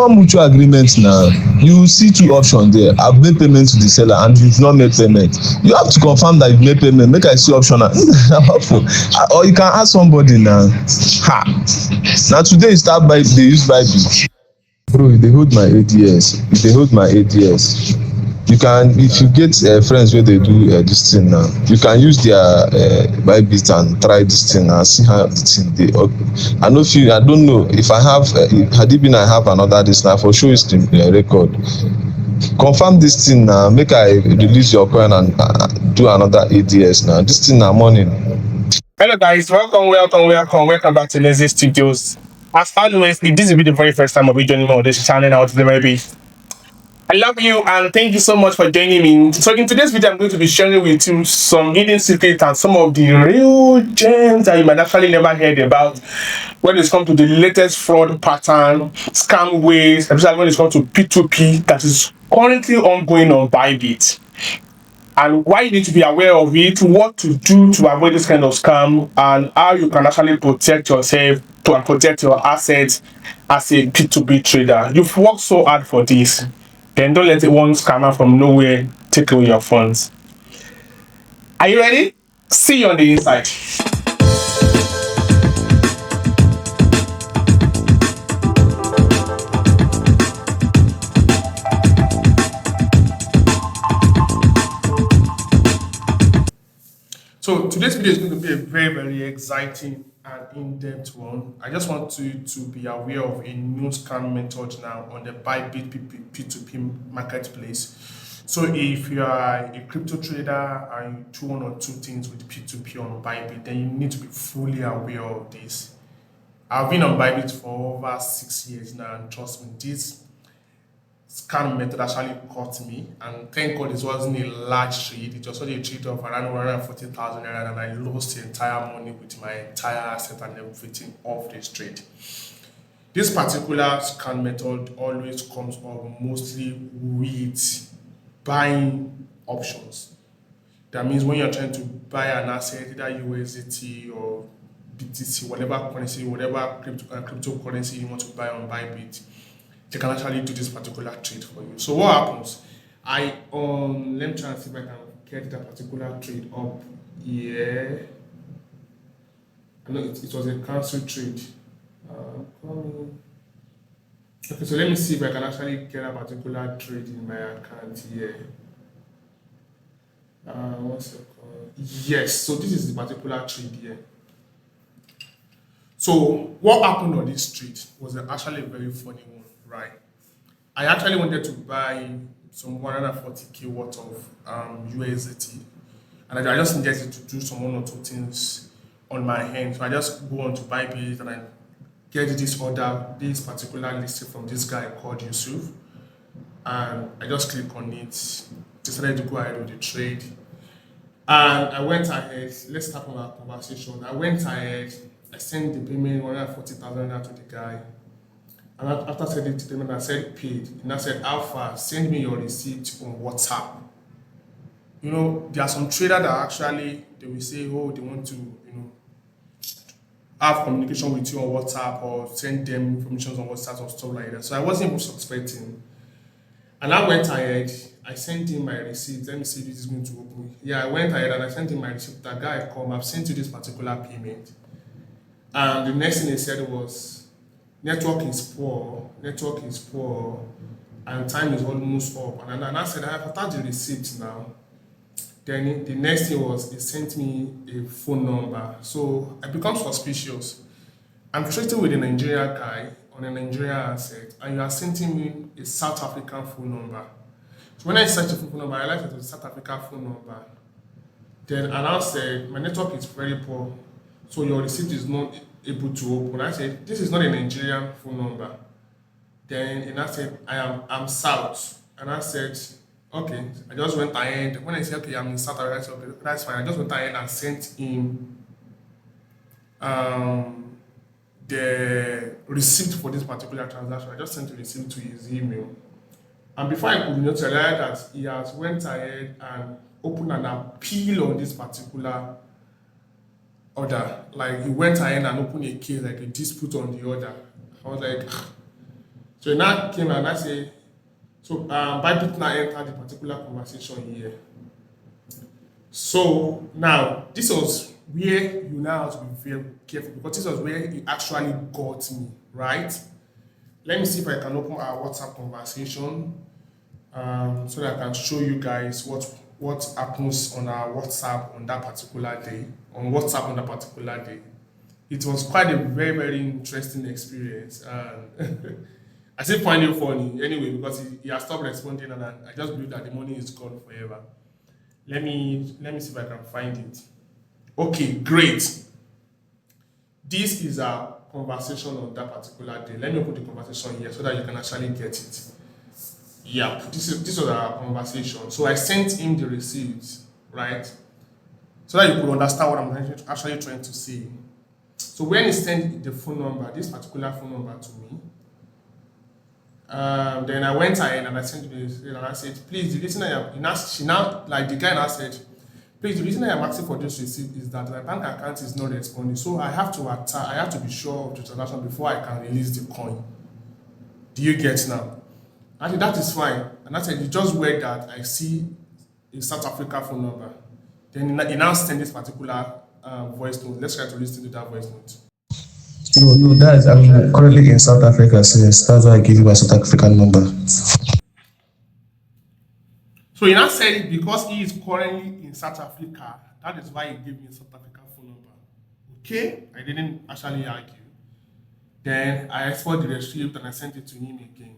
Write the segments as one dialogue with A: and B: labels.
A: confirm mutual agreement now. You see two options there. I've made payment to the seller and you've not made payment. You have to confirm that you've made payment. Make I see option or you can ask somebody now. Ha! Na today you start buy dey use Bybit. Bro, you dey hold my ADS. You dey hold my ADS. You can, if you get friends wey dey do this thing now, you can use their Bybit and try this thing and see how the thing dey. I no fit, I don't know if I have had it been I have another this now for sure it's the record. Confirm this thing now, make I release your coin and do another ADS now. This thing na money.
B: Hello guys, welcome back to Enegxi Studios. As always, if this will be the very first time I'll be joining me on this channel out there maybe, I love you and thank you so much for joining me. So in today's video, I'm going to be sharing with you some hidden secrets and some of the real gems that you might actually never heard about when it's come to the latest fraud pattern, scam ways, especially when it's come to P2P that is currently ongoing on Bybit. And why you need to be aware of it, what to do to avoid this kind of scam, and how you can actually protect yourself and protect your assets as a P2P trader. You've worked so hard for this, then don't let one scammer from nowhere take away your funds. Are you ready? See you on the inside. So today's video is going to be a very exciting and in-depth one. I just want you to be aware of a new scam method now on the Bybit P2P marketplace. So if you are a crypto trader and you do one or two things with P2P on Bybit, then you need to be fully aware of this. I've been on Bybit for over 6 years now, and trust me, this scam method actually caught me, and thank God it wasn't a large trade. It was only a trade of around 140,000 naira, and I lost the entire money with my entire asset and everything off this trade. This particular scam method always comes up mostly with buying options. That means when you're trying to buy an asset, either USDT or BTC, whatever currency, whatever cryptocurrency you want to buy on Bybit, they can actually do this particular trade for you. So what happens? Let me try and see if I can get that particular trade up here. I know it was a cancel trade. Okay, so let me see if I can actually get a particular trade in my account here. 1 second. Yes, so this is the particular trade here. So what happened on this trade was actually a very funny one. Right, I actually wanted to buy some 140k worth of USDT, and I just needed to do some one or two things on my hand. So I just go on to Bybit and I get this order, this particular listing from this guy called Yusuf, and I just click on it, decided to go ahead with the trade, and I went ahead. Let's start from our conversation. I went ahead, I sent the payment 140,000 to the guy. And after sending to them, I said paid. And I said, Alpha, send me your receipt on WhatsApp. You know, there are some traders that actually, they will say, oh, they want to, have communication with you on WhatsApp or send them information on WhatsApp or stuff like that. So I wasn't even suspecting. And I went ahead, I sent him my receipt. Let me see if this is going to open. Yeah, I went ahead and I sent him my receipt. That guy come, I've sent you this particular payment. And the next thing he said was, network is poor, and time is almost up. And I said, I have attached the receipt now. Then the next thing was, he sent me a phone number. So I become suspicious. I'm trading with a Nigerian guy on a Nigerian asset, and you are sending me a South African phone number. So when I searched the phone number, I realized it was a South African phone number. Then I now said, my network is very poor, so your receipt is not able to open. I said, this is not a Nigerian phone number. Then I said, I'm South. And I said, okay. I just went ahead. When I said, okay, I'm in South Africa, I said, okay, that's fine. I just went ahead and sent him the receipt for this particular transaction. I just sent the receipt to his email. And before I could notice, I realized that he has went ahead and opened an appeal on this particular order. Like, he went ahead and opened a case, like a dispute on the order. I was like, So now came and I say, so Bybit now entered the particular conversation here. So now this was where you now have to be very careful because this was where it actually got me, right? Let me see if I can open our WhatsApp conversation so that I can show you guys what happens on our WhatsApp on that particular day. On WhatsApp on that particular day. It was quite a very, very interesting experience. And I still find it funny anyway because he has stopped responding and I just believe that the money is gone forever. Let me see if I can find it. Okay, great. This is our conversation on that particular day. Let me put the conversation here so that you can actually get it. Yeah, this was our conversation. So I sent him the receipt, right? So that you could understand what I'm actually trying to say. So when he sent the phone number, this particular phone number to me, then I went ahead and I sent the receipt and I said, please, the reason I am, she now, like the guy now said, please, the reason I am asking for this receipt is that my bank account is not responding. So I have to be sure of the transaction before I can release the coin. Do you get now? I said, that is fine. And I said, you just wear that. I see a South Africa phone number. Then he now sent this particular voice note. Let's try to listen to that voice note.
A: No, that's I'm currently in South Africa, since that's why I give you my South African number.
B: So he now said it because he is currently in South Africa. That is why he gave me a South African phone number. Okay, I didn't actually argue. Then I exported the receipt and I sent it to him again.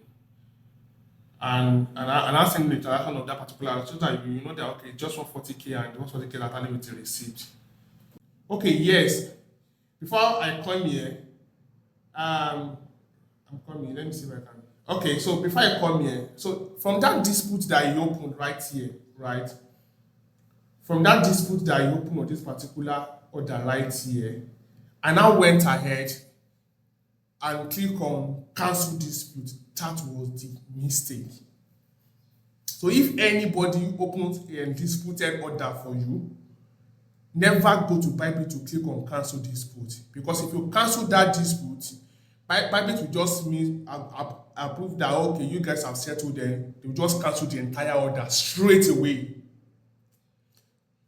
B: And I sent the transaction of that particular so that you know that okay, just 140k and 140k actually with the receipt. Okay, yes. Before I come here, I'm coming. Let me see if I can. Okay, so before I come here, so from that dispute that you opened right here, right? From that dispute that you opened on this particular order right here, I now went ahead and click on cancel dispute. That was the mistake. So if anybody opens a disputed order for you, never go to Bybit to click on cancel dispute, because if you cancel that dispute, Bybit will just mean approve that okay, you guys have settled, then they will just cancel the entire order straight away.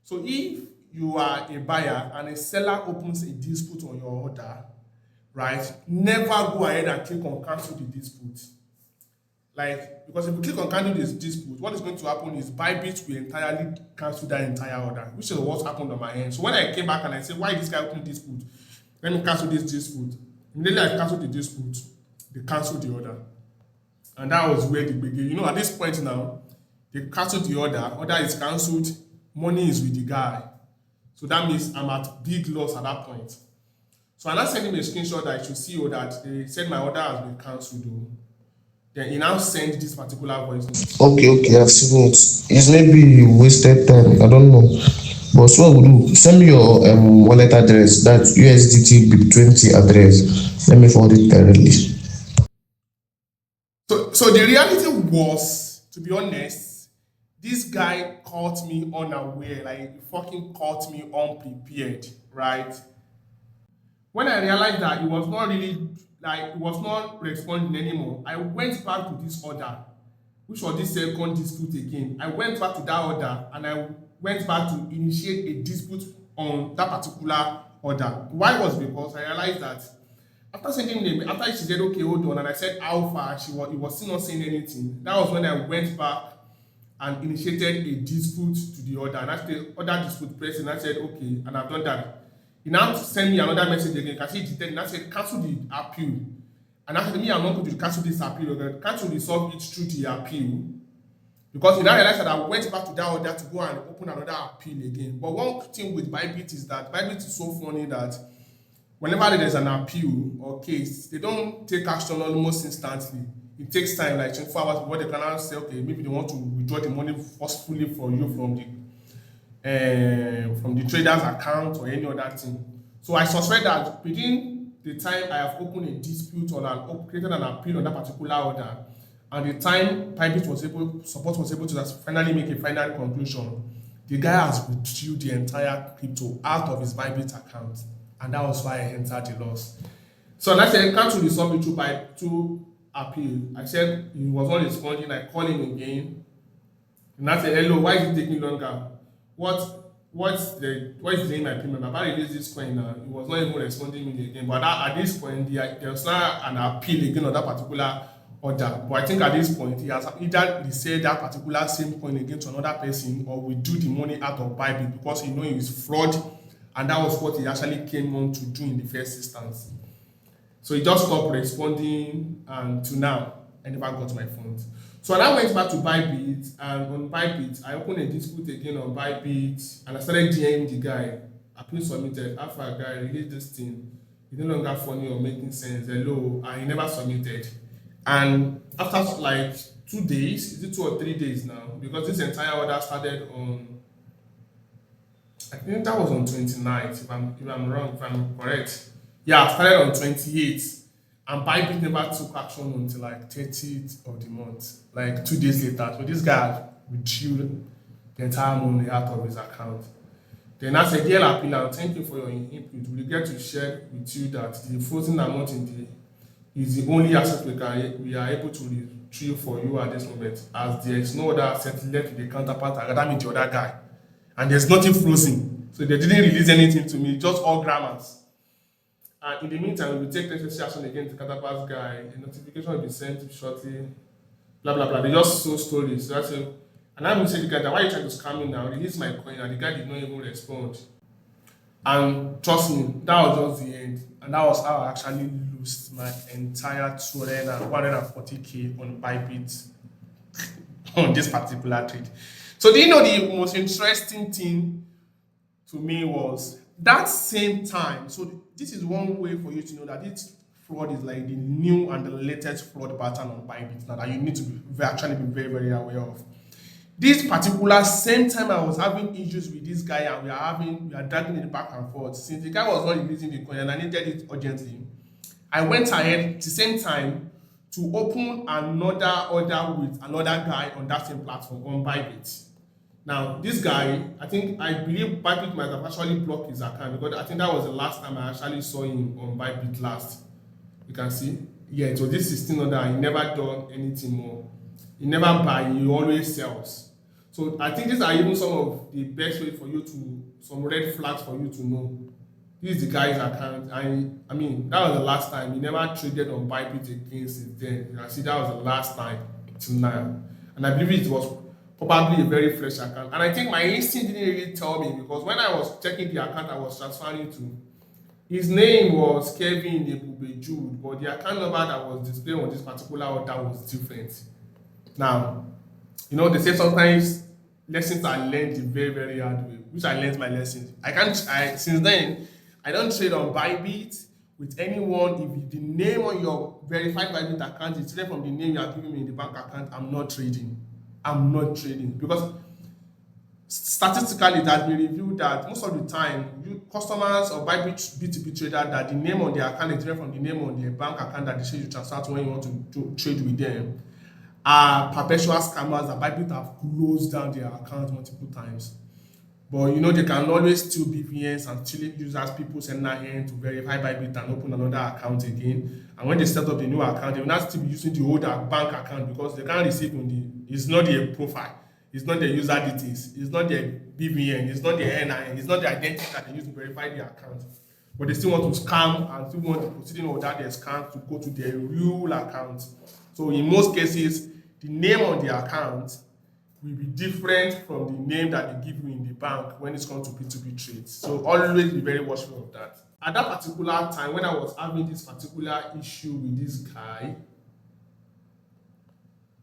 B: So if you are a buyer and a seller opens a dispute on your order, right, never go ahead and click on cancel the dispute. Like, because if you click on cancel this dispute, what is going to happen is Bybit will entirely cancel that entire order, which is what happened on my end. So when I came back and I said, why this guy opened dispute? Let me cancel this dispute. Immediately I canceled the dispute, they canceled the order. And that was where the beginning. You know, at this point now, they canceled the order is cancelled, money is with the guy. So that means I'm at big loss at that point. So I now sent him a screenshot that I should see that they said my order has been cancelled. Then he now sent this particular voice note.
A: Okay, I've seen it. It's maybe wasted time. I don't know. But so what we'll do, send me your wallet address, that's USDT BIP20 address. Let me forward it directly.
B: So the reality was, to be honest, this guy caught me unaware, like he fucking caught me unprepared, right? When I realized that it was not really, like, it was not responding anymore, I went back to this order, which was this second dispute again. I went back to that order and I went back to initiate a dispute on that particular order. Why was because I realized that after sending them, after she said, okay, hold on, and I said how far, he was still not saying anything. That was when I went back and initiated a dispute to the order. And after the other dispute person, I said, okay, and I've done that. He now sent me another message again. Can see it, and I said, cancel the appeal. And after me, I'm not going to cancel this appeal. I'm going to cancel resolve it through the appeal. Because he now realized that I went back to that order to go and open another appeal again. But one thing with Bybit is that Bybit is so funny that whenever there's an appeal or case, they don't take action almost instantly. It takes time, like 24 hours before they can now say, okay, maybe they want to withdraw the money forcefully from you from the trader's account or any other thing. So I suspect that within the time I have opened a dispute or created an appeal on that particular order, and the time Bybit support was able to finally make a final conclusion, the guy has withdrew the entire crypto out of his Bybit account. And that was why I entered the loss. So let's say cancel the sum through appeal. I said he was not responding. I called him again. And I said, hello, why is it taking longer? What is the my payment? About release this coin now. He was not even responding me again. But at this point, there was now an appeal again on that particular order. But I think at this point, he has either resell that particular same coin again to another person or withdraw the money out of Bybit because he knows it's fraud, and that was what he actually came on to do in the first instance. So he just stopped responding, and to now, I never got my funds. So I went back to Bybit, and on Bybit, I opened a dispute again on Bybit, and I started DMing the guy. Appeal submitted. After a guy released this thing, it's no longer funny or making sense. Hello, and he never submitted. And after like 2 days, is it 2 or 3 days now? Because this entire order started on, I think that was on 29th, if I'm correct. Yeah, started on 28th. And Bybit never took action until like 30th of the month, like 2 days later. So this guy withdrew the entire money out of his account. Then I said, dear appellant, thank you for your input. We regret to share with you that the frozen amount is the only asset we are able to retrieve for you at this moment, as there is no other asset left with the counterpart, that means the other guy. And there's nothing frozen. So they didn't release anything to me, just all grammars. And in the meantime, we will take necessary action against the counterpart guy. A notification will be sent shortly. Blah blah blah. They just sold stories. So I said, and I will say to the guy, why are you trying to scam me now? Release my coin, and the guy did not even respond. And trust me, that was just the end. And that was how I actually lost my entire 140k on Bybit on this particular trade. So do you know the most interesting thing to me was that same time? So this is one way for you to know that this fraud is like the new and the latest fraud pattern on Bybit now that you need to actually be very, very aware of. This particular same time I was having issues with this guy, and we are dragging it back and forth. Since the guy was not releasing the coin and I needed it urgently, I went ahead at the same time to open another order with another guy on that same platform on Bybit. Now, this guy, I believe Bybit might have actually blocked his account, because I think that was the last time I actually saw him on Bybit last. You can see, yeah, so this is still not that. He never done anything more. He never buy, he always sells. So I think these are even some of the best way for you to, some red flags for you to know. This is the guy's account. I mean, that was the last time. He never traded on Bybit again since then. You can see that was the last time till now. And I believe it was probably a very fresh account. And I think my instinct didn't really tell me, because when I was checking the account I was transferring to, his name was Kevin Jude, but the account number that was displayed on this particular order was different. Now, you know, they say sometimes lessons are learned the very, very hard way, which I learned my lessons. Since then, I don't trade on Bybit with anyone. If the name on your verified Bybit account is straight from the name you are giving me in the bank account, I'm not trading. Because statistically it has been reviewed that most of the time, customers or Bybit P2P trader, that the name on their account is different from the name on their bank account that they say you transfer to when you want to trade with them, are perpetual scammers that Bybit have closed down their accounts multiple times. But you know, they can always steal BVNs and steal users, people send that in to verify Bybit and open another account again. And when they set up the new account, they will not still be using the older bank account, because they can't receive it's not their profile, it's not their user details, it's not their BVN, it's not their NIN, it's not the identity that they use to verify their account. But they still want to scam and still want the proceeding of that their scam to go to their real account. So in most cases, the name on the account will be different from the name that they give you in the bank when it comes to P2P trades. So always be very watchful of that. At that particular time, when I was having this particular issue with this guy,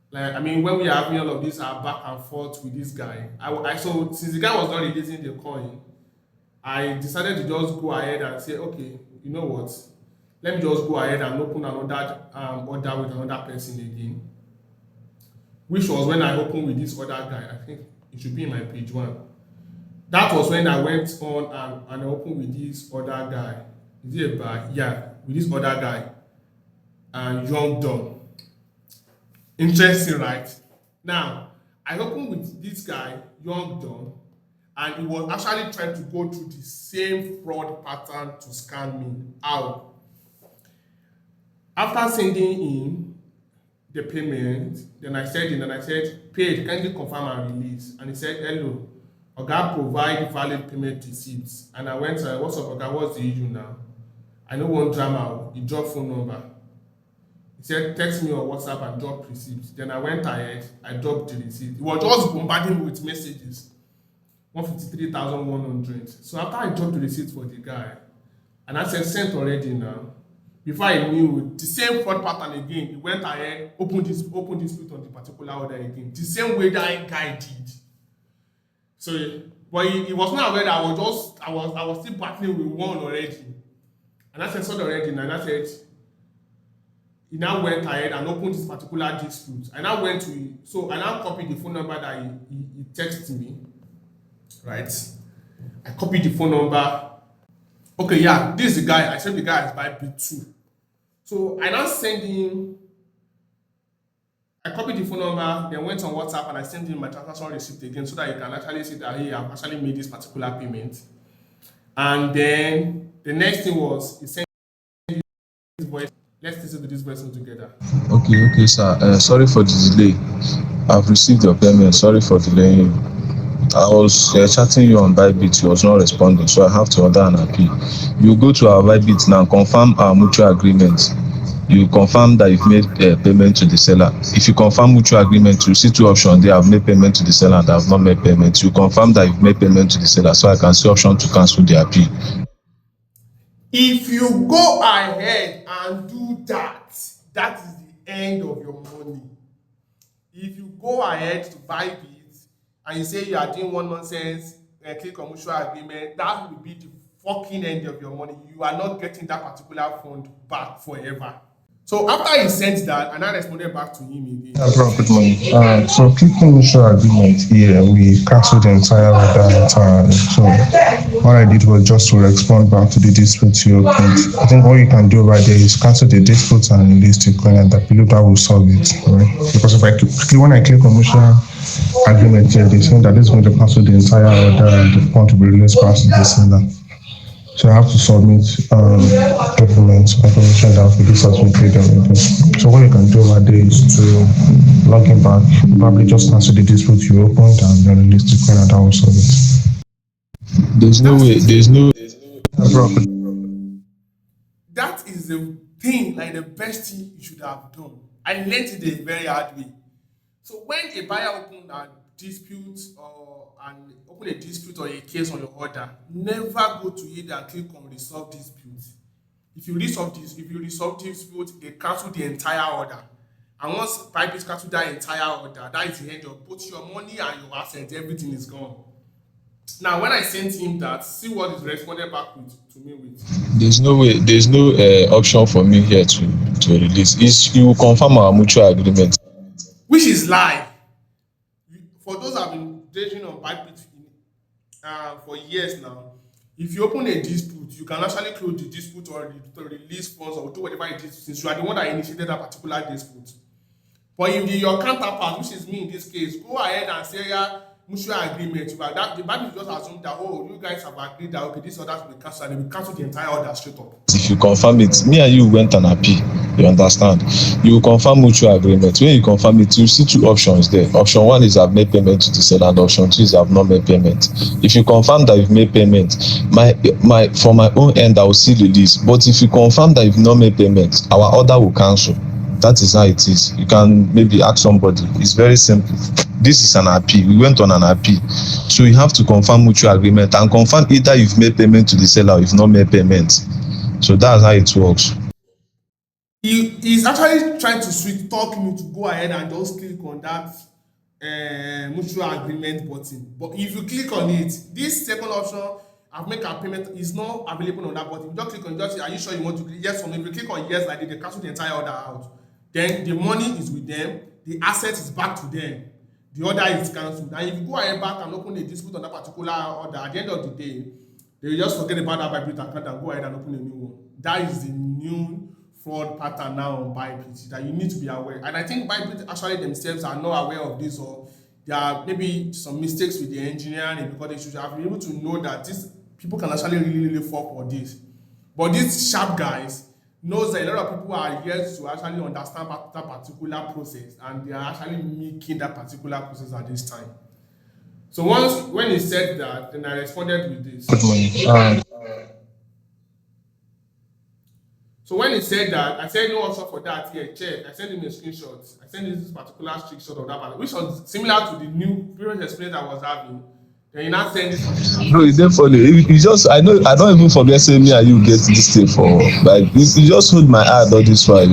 B: when we are having all of this back and forth with this guy, so since the guy was not releasing the coin, I decided to just go ahead and say, okay, you know what? Let me just go ahead and open another order with another person again. Which was when I opened with this other guy. I think it should be in my page 1. That was when I went on and I opened with this other guy. Is it a buy? Yeah, with this other guy. And Young Don. Interesting, right? Now, I opened with this guy, Young Don, and he was actually trying to go through the same fraud pattern to scam me. How? After sending him the payment. Then I said, paid, kindly confirm and release. And he said, hello, Oga, provide valid payment receipts. And I went, what's up, Oga, what's the issue now? I know one drama, he dropped phone number. He said, text me on WhatsApp and drop receipt. Then I went ahead, I dropped the receipt. He was just bombarding me with messages. 153,100. So after I dropped the receipt for the guy, and I said, sent already now. Before I knew, the same fraud pattern again, he went ahead, opened dispute on the particular order again. The same way that guy did. So, but he was not aware that I was still battling with one already. And I said, sorry already, and I said, he now went ahead and opened this particular dispute. I now went to, so I now copied the phone number that he texted me, right? I copied the phone number. Okay, yeah, this is the guy. I said the guy is Bybit2. So I now send him, I copied the phone number, then went on WhatsApp and I sent him my transaction receipt again so that you can actually see that hey, I've actually made this particular payment. And then the next thing was he sent his voice. Let's listen to this person together.
A: Okay, sir. Sorry for the delay. I've received your payment. Sorry for delaying you. I was chatting you on Bybit. You was not responding, so I have to order an appeal. You go to our Bybit now, confirm our mutual agreement. You confirm that you've made payment to the seller. If you confirm mutual agreement, you see two options there. I've made payment to the seller and I've not made payment. You confirm that you've made payment to the seller, so I can see option to cancel the appeal.
B: If you go ahead and do that, that is the end of your money. If you go ahead to Bybit and you say you are doing one nonsense and click on mutual agreement, that will be the fucking end of your money. You are not getting that particular fund back forever. So after he sent that, and I responded back to him again.
C: Yeah, bro, good morning. So clicking mutual agreement here, we canceled the entire order entirely. So what I did was just to respond back to the dispute you opened. I think what you can do right there is cancel the dispute and release the coin, and that below that will solve it, right? Because if when I click on mutual agreement here, they say that this is going to cancel the entire order and the fund to be released back to the seller. So I have to submit documents, confirmation that this has been paid already. So what you can do right there is to log in back, probably just cancel the dispute you opened and then release the coin and that will solve it.
A: There's no way.
B: That is the thing, like the best thing you should have done. I learned it the very hard way. So when a buyer opened a dispute or a case on your order, never go to it and click on resolve dispute. If you resolve dispute, they cancel the entire order. And once Bybit cancel that entire order, that is the end of both your money and your assets. Everything is gone. Now, when I sent him that, see what is responded back to me with.
A: There's no way. There's no option for me here to release. You will confirm our mutual agreement.
B: Which is lie. For those that have been dating on Bybit for years now, if you open a dispute, you can actually close the dispute or release funds or do whatever it is since you are the one that initiated that particular dispute. But if your counterpart, which is me in this case, go ahead and say, yeah, mutual agreement, that the bank just assume that, oh, you guys have agreed that, okay, this order will be cancelled, and they will cancel the entire order straight up.
A: If you confirm it, me and you went an appeal, you understand? You will confirm mutual agreement. When you confirm it, you see two options there. Option one is I've made payment to the seller, and option two is I've not made payment. If you confirm that you've made payment, for my own end, I will see release. But if you confirm that you've not made payment, our order will cancel. That is how it is. You can maybe ask somebody. It's very simple. This is an appeal. We went on an appeal. So you have to confirm mutual agreement and confirm either you've made payment to the seller or you've not made payment. So that's how it works.
B: He's actually trying to sweet talk me to go ahead and just click on that mutual agreement button. But if you click on it, this second option, I've made a payment, is not available on that button. If you just click on it, just say, are you sure you want to click yes or no? If you click on yes, like they cancel the entire order out. Then the money is with them, the asset is back to them, the order is cancelled. And if you go ahead back and open a dispute on that particular order, at the end of the day, they will just forget about that Bybit account and go ahead and open a new one. That is the new fraud pattern now on Bybit that you need to be aware. And I think Bybit actually themselves are not aware of this, or there are maybe some mistakes with the engineering, because they should have been able to know that these people can actually really fall for this. But these sharp guys, knows that a lot of people are yet to actually understand that particular process, and they are actually making that particular process at this time. So when he said that, then I responded with this.
C: Good morning.
B: So when he said that, I said no option for that here, check. I sent him a screenshot. I sent him this particular screenshot of that, which was similar to the new previous experience I was having. Then he now sent this particular.
A: Bro, it's dey funny. You just I know I don't even forget say me and you get this thing for like you just hold my hand all this while.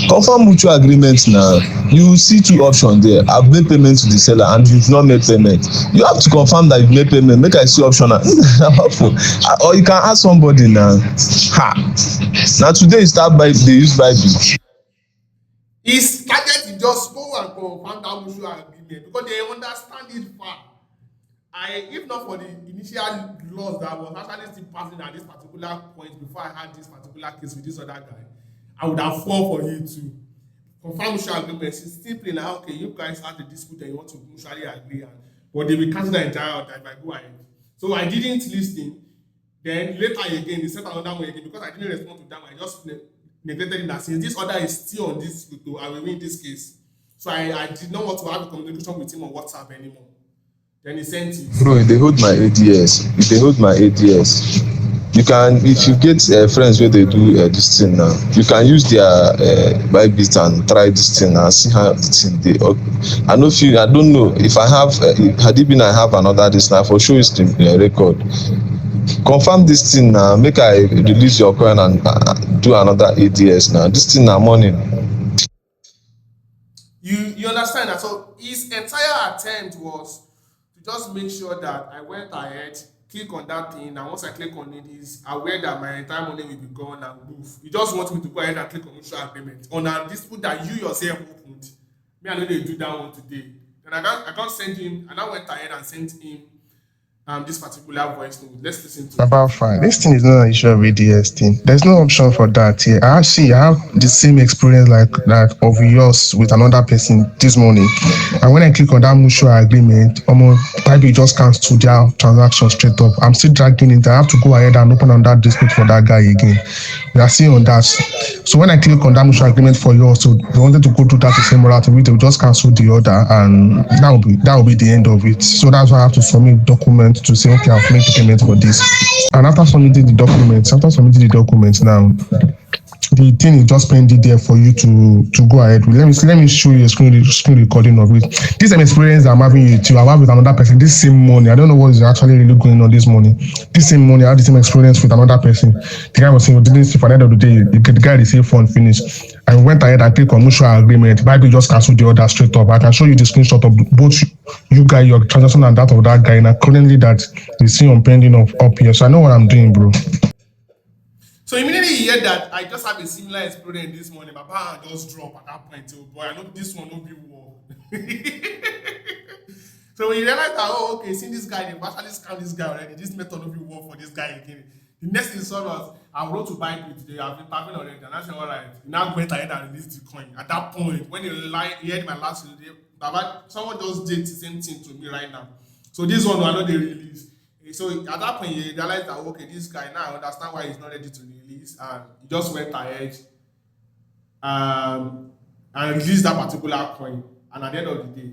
A: Confirm mutual agreement now. You see two options there. I've made payment to the seller and you've not made payment. You have to confirm that you've made payment. Make I see option now. Or you can ask somebody now. Ha. Now today you start by they use Bybit.
B: His target is just go and confirm that mutual agreement because they understand it far. If not for the initial laws that was actually still passing at this particular point before I had this particular case with this other guy, I would have fought for you to confirm mutual agreement. It's simply like, okay, you guys had the dispute and you want to mutually agree, but they will cancel the entire order if I go ahead. So I didn't listen. Then later again, they sent another one again because I didn't respond to that one. I just neglected it that since this order is still on this photo, I will win this case. So I did not want to have a communication with him on WhatsApp anymore. Then he sent it.
A: Bro, they hold my ADS. If they hold my ADS, you can if you get friends where they do this thing now, you can use their Bybit and try this thing and see how the thing dey. I know if you, I don't know if I have had it been I have another this now for sure is the record. Confirm this thing now. Make I release your coin and do another ADS now. This thing now morning.
B: You understand that? So his entire attempt was to just make sure that I went ahead, click on that thing, and once I click on it, he's aware that my entire money will be gone and move. He just wants me to go ahead and click on mutual agreement on a dispute that you yourself opened. Me, I know they do that one today. Then I can't send him, and I went ahead and sent him this particular voice note. Let's listen to
C: About fine. This thing is not an issue of ADS thing. There's no option for that here. I have the same experience like that of yours with another person this morning. And when I click on that mutual agreement, Bybit just cancel their transaction straight up. I'm still dragging it. I have to go ahead and open on that dispute for that guy again. We are seeing on that. So when I click on that mutual agreement for yours, so they wanted to go through that the same route, they will just cancel the order, and that will be the end of it. So that's why I have to submit documents to say, okay, I've made the payment for this. And after submitting the documents now, the thing is just pending there for you to go ahead with. Let me show you a screen recording of it. This same experience I'm having with you, I have with another person. This same morning, I don't know what is actually really going on this morning. This same morning, I had the same experience with another person. The guy was saying, didn't see for the end of the day, the guy received fund finished. I went ahead and clicked on mutual agreement. Bybit just cancelled the order straight up. I can show you the screenshot of both you guys, your transaction and that of that guy. And currently that is still on pending of up here. So I know what I'm doing, bro.
B: So immediately you hear that I just have a similar experience this morning. My bag just drop at that point. Oh boy, I know this one will be war. So when you realize that, oh, okay, see this guy, they've actually scammed this guy already. This method will be war for this guy again. The next thing saw was I wrote to Bybit today. I've been tapping already, and I said, all right, now went ahead and released the coin. At that point, when you heard my last video, someone just did the same thing to me right now. So this one, I know they release. So at that point, you realize that, okay, this guy, now I understand why he's not ready to release, and he just went ahead and released that particular coin. And at the end of the day,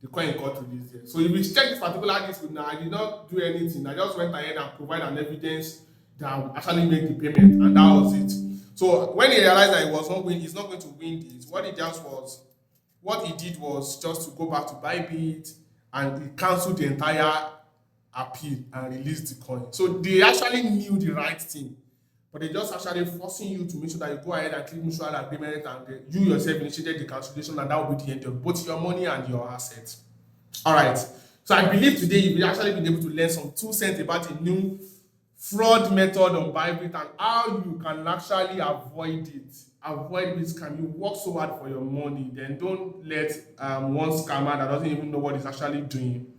B: the coin got released there. So if you check this particular dispute now, I did not do anything. I just went ahead and provide an evidence that I would actually make the payment, and that was it. So when he realized that he's not going to win this, what he did was just to go back to Bybit, and he canceled the entire appeal and release the coin. So they actually knew the right thing, but they just actually forcing you to make sure that you go ahead and click mutual agreement, and you yourself initiated the cancellation, and that will be the end of both your money and your assets. All right. So I believe today you've actually been able to learn some 2 cents about a new fraud method on Bybit and how you can actually avoid it. Avoid this scam. You work so hard for your money, then don't let one scammer that doesn't even know what he's actually doing,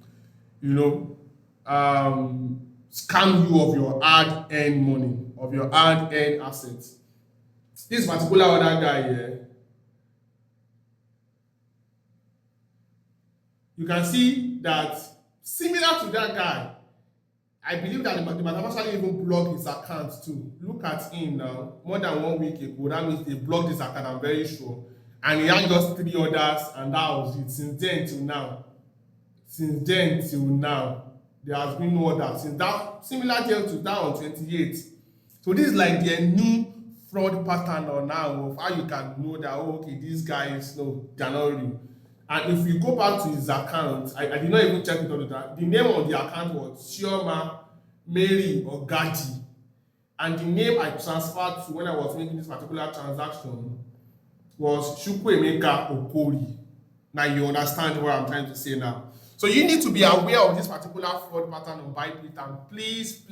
B: scam you of your hard-earned money, of your hard-earned assets. This particular other guy here, you can see that similar to that guy, I believe that they might have actually even blocked his account too. Look at him now. More than 1 week ago, that means they blocked his account, I'm very sure. And he had just 3 others, and that was it. Since then till now, there has been no other. Since that, similar to that on 28th. So this is like their new fraud pattern or now of how you can know that, oh, okay, these guys, no, they're not real. And if you go back to his account, I did not even check it on that. The name of the account was Chioma Mary Ogaji. And the name I transferred to when I was making this particular transaction was Chukwuemeka Okori. Now you understand what I'm trying to say now. So you need to be aware of this particular fraud pattern on Bybit, and please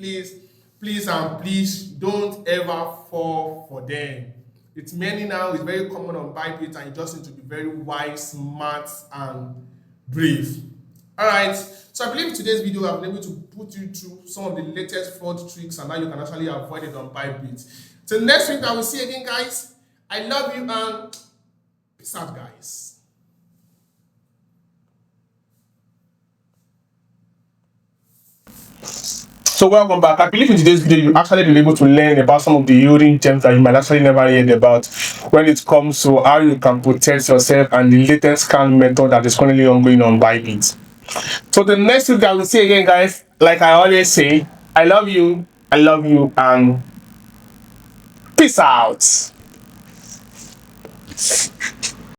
B: don't ever fall for them. It's many now, it's very common on Bybit, and you just need to be very wise, smart, and brave. Alright, so I believe today's video I've been able to put you through some of the latest fraud tricks and how you can actually avoid it on Bybit. Till next week, I will see you again, guys. I love you and peace out, guys. So welcome back. I believe in today's video you actually been able to learn about some of the yielding gems that you might actually never heard about when it comes to how you can protect yourself and the latest scam method that is currently ongoing on Bybit. So the next week I will see again, guys. Like I always say, I love you, and peace out.